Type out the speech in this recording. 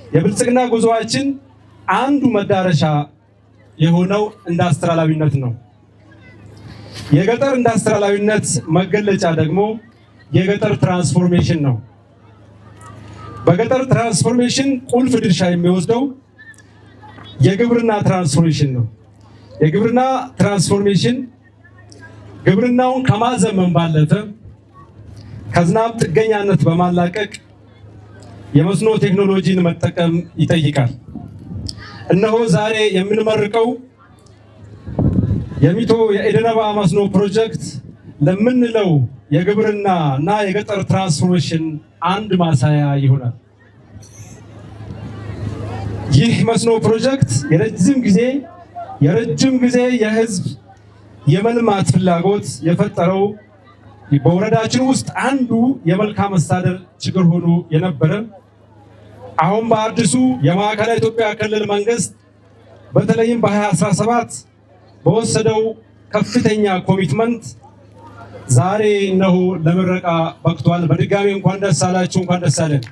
የብልጽግና ጉዞአችን አንዱ መዳረሻ የሆነው ኢንዱስትሪያላዊነት ነው። የገጠር ኢንዱስትሪያላዊነት መገለጫ ደግሞ የገጠር ትራንስፎርሜሽን ነው። በገጠር ትራንስፎርሜሽን ቁልፍ ድርሻ የሚወስደው የግብርና ትራንስፎርሜሽን ነው። የግብርና ትራንስፎርሜሽን ግብርናውን ከማዘመን ባለፈ ከዝናብ ጥገኛነት በማላቀቅ የመስኖ ቴክኖሎጂን መጠቀም ይጠይቃል። እነሆ ዛሬ የምንመርቀው የሚቶ የኢደነባ መስኖ ፕሮጀክት ለምንለው የግብርና እና የገጠር ትራንስፎርሜሽን አንድ ማሳያ ይሆናል። ይህ መስኖ ፕሮጀክት የረጅም ጊዜ የህዝብ የመልማት ፍላጎት የፈጠረው በወረዳችን ውስጥ አንዱ የመልካም አስተዳደር ችግር ሆኖ የነበረ አሁን በአዲሱ የማዕከላዊ ኢትዮጵያ ክልል መንግስት በተለይም በ2017 በወሰደው ከፍተኛ ኮሚትመንት ዛሬ እነሆ ለምረቃ በቅቷል። በድጋሚ እንኳን ደስ አላችሁ፣ እንኳን ደስ አለን።